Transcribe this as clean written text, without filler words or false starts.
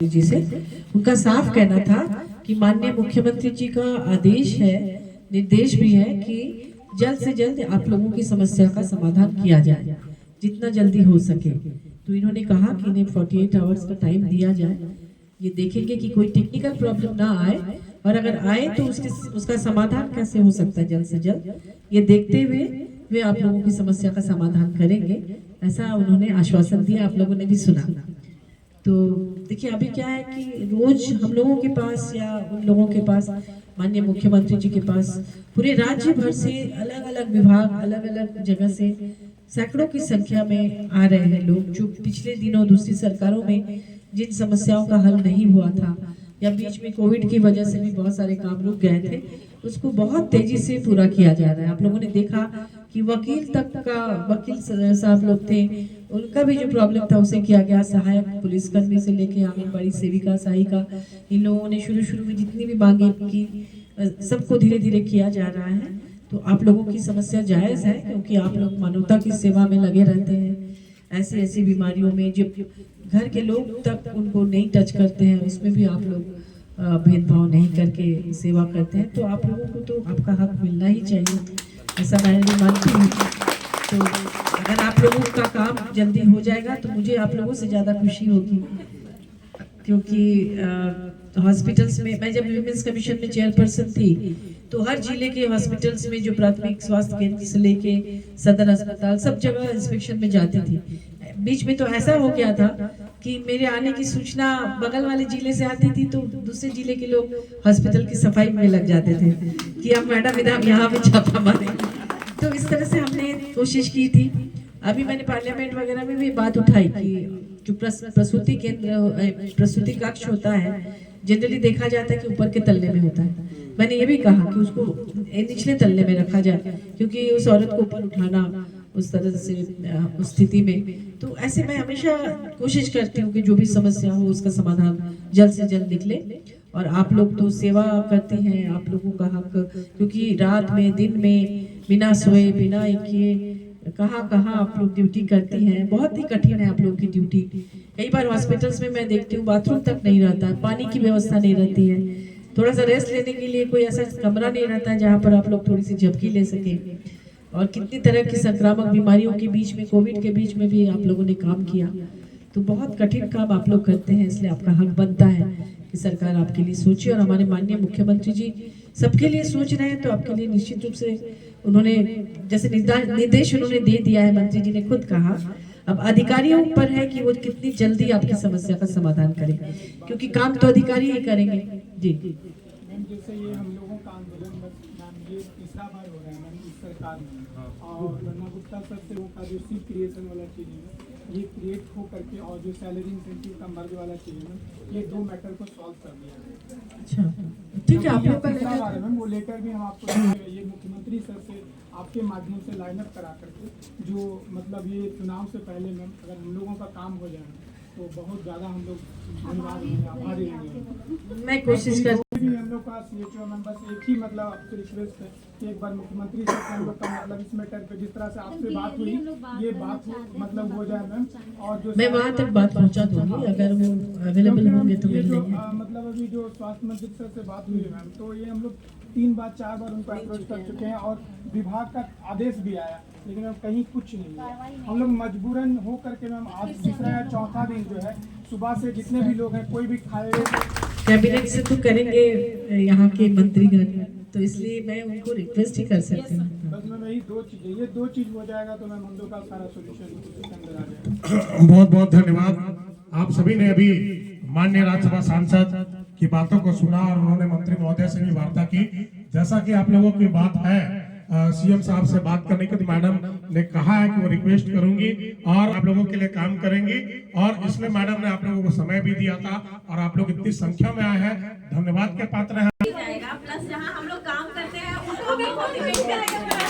जी से उनका साफ कहना था कि माननीय मुख्यमंत्री जी का आदेश है, निर्देश भी है कि जल्द से जल्द आप लोगों की समस्या का समाधान किया जाए, जितना जल्दी हो सके। तो इन्होंने कहा कि इन्हें 48 आवर्स का टाइम दिया जाए। ये देखेंगे कि कोई टेक्निकल प्रॉब्लम ना आए, और अगर आए तो उसका समाधान कैसे हो सकता है जल्द से जल्द, ये देखते हुए वे आप लोगों की समस्या का समाधान करेंगे, ऐसा उन्होंने आश्वासन दिया। आप लोगों ने भी सुना। तो देखिए, अभी क्या है कि रोज हम लोगों के पास या उन लोगों के पास, माननीय मुख्यमंत्री जी के पास, पूरे राज्य भर से अलग अलग विभाग, अलग अलग जगह से सैकड़ों की संख्या में आ रहे हैं लोग, जो पिछले दिनों दूसरी सरकारों में जिन समस्याओं का हल नहीं हुआ था, या बीच में कोविड की वजह से भी बहुत सारे काम रुक गए थे, उसको बहुत तेजी से पूरा किया जा रहा है। आप लोगों ने देखा कि वकील साहब लोग थे, उनका भी जो प्रॉब्लम था उसे किया गया। सहायक पुलिसकर्मी से लेके आंगनबाड़ी सेविका, सहायिका, इन लोगों ने शुरू में जितनी भी मांगे की, सबको धीरे धीरे किया जा रहा है। तो आप लोगों की समस्या जायज है, क्योंकि आप लोग मानवता की सेवा में लगे रहते हैं। ऐसी ऐसी बीमारियों में जो घर के लोग तक उनको नहीं टच करते हैं, उसमें भी आप लोग भेदभाव नहीं करके सेवा करते हैं। तो आप लोगों को तो आपका हक मिलना ही चाहिए, ऐसा मैं भी मानती हूँ। तो अगर आप लोगों का काम जल्दी हो जाएगा तो मुझे आप लोगों से ज़्यादा खुशी होगी, क्योंकि हॉस्पिटल्स में, मैं जब विमेंस कमीशन में चेयरपर्सन थी, तो हर जिले के हॉस्पिटल्स में जो प्राथमिक स्वास्थ्य केंद्र से लेके सदर अस्पताल, सब जगह इंस्पेक्शन में जाती थी। बीच में तो ऐसा हो गया था कि मेरे आने की सूचना बगल वाले जिले से आती थी, तो दूसरे जिले के लोग हॉस्पिटल की सफाई में लग जाते थे कि अब मैडम इधर यहाँ पे छापा मारेंगे। तो इस तरह से हमने कोशिश की थी। अभी मैंने पार्लियामेंट वगैरह में भी बात उठाई कि जो प्रसूति केंद्र, प्रसूति कक्ष होता है, जनरली देखा जाता है कि ऊपर के तल्ले में होता है। मैंने ये भी कहा कि उसको निचले तल्ले में रखा जाए, क्योंकि उस औरत को ऊपर उठाना उस तरह से उस स्थिति में, तो ऐसे मैं हमेशा कोशिश करती हूँ कि जो भी समस्या हो उसका समाधान जल्द से जल्द निकले। और आप लोग तो सेवा करती हैं, आप लोगों का हक, क्योंकि रात में दिन में बिना सोए बिना एक किए कहाँ आप लोग ड्यूटी करती हैं। बहुत ही कठिन है आप लोगों की ड्यूटी। कई बार हॉस्पिटल्स में मैं देखती हूँ बाथरूम तक नहीं रहता है, पानी की व्यवस्था नहीं रहती है, थोड़ा सा रेस्ट लेने के लिए कोई ऐसा कमरा नहीं रहता है जहाँ पर आप लोग थोड़ी सी झपकी ले सके। और कितनी तरह की संक्रामक बीमारियों के बीच में, कोविड के बीच में भी आप लोगों ने काम किया। तो बहुत कठिन काम आप लोग करते हैं, इसलिए आपका हक बनता है कि सरकार आपके लिए सोचे। और हमारे माननीय मुख्यमंत्री जी सबके लिए सोच रहे हैं, तो आपके लिए निश्चित रूप से उन्होंने जैसे निर्देश उन्होंने दे दिया है, मंत्री जी ने खुद कहा, अब अधिकारियों पर है कि वो कितनी जल्दी आपकी समस्या का समाधान करें, क्योंकि काम तो अधिकारी ही करेंगे। जी जैसे ये हम लोगों का आंदोलन ये तीसरा बार हो रहा है मैम इस सरकार में, और गन्ना गुप्ता सर से वो का जो सीट क्रिएशन वाला चीज़ है ये क्रिएट हो करके, और जो सैलरी इंसेंटिव का मर्ज वाला चीज़ है, ये दो मैटर को सॉल्व कर दिया है। अच्छा, ठीक है। आप लोग का तीसरा बार है मैम, वो लेटर भी हम आपको ये मुख्यमंत्री सर से आपके माध्यम से लाइन अप करा करके, जो मतलब ये चुनाव से पहले मैम अगर हम लोगों का काम हो जाए तो बहुत ज़्यादा हम लोग धन्यवाद रहेंगे, आभारी रहेंगे। मैं कोशिश कर हम लोग का CHO मैम बस एक ही मतलब आपसे रिक्वेस्ट है कि एक बार मुख्यमंत्री सर से हम लोग का मतलब इस मैटर पे जिस तरह से आपसे बात हुई, ये बात मतलब हो जाए मैम। और जो मैं वहाँ तक बात पहुँचा दूंगी, अगर वो अवेलेबल होंगे तो मिल लेंगे। मतलब अभी जो स्वास्थ्य मंत्री सर से बात हुई है मैम, तो ये हम लोग 3 बार 4 बार उनको अप्रोच कर चुके हैं, और विभाग का आदेश भी आया, लेकिन अब कहीं कुछ नहीं है। हम लोग मजबूरन हो करके मैम आज तीसरा या चौथा दिन जो है, सुबह से जितने भी लोग हैं, कोई भी खाए कैबिनेट से तो करेंगे यहाँ के मंत्रीगण, तो इसलिए मैं उनको रिक्वेस्ट ही कर सकती हूँ। बस मैं वही दो चीज़ें, ये दो चीज़ हो जाएगा तो मैं हम लोग का सारा सोल्यूशन अंदर आ जाएगा। बहुत बहुत धन्यवाद। आप सभी ने अभी माननीय राज्यसभा सांसद की बातों को सुना, और उन्होंने मंत्री महोदय से भी वार्ता की। जैसा कि आप लोगों की बात है CM साहब से बात करने की, तो मैडम ने कहा है कि वो रिक्वेस्ट करूंगी और आप लोगों के लिए काम करेंगी, और इसलिए मैडम ने आप लोगों को समय भी दिया था, और आप लोग इतनी संख्या में आए हैं, धन्यवाद के पात्र हैं। प्लस जहाँ हम लोग काम करते हैं उनको भी मोटिवेट करेगा।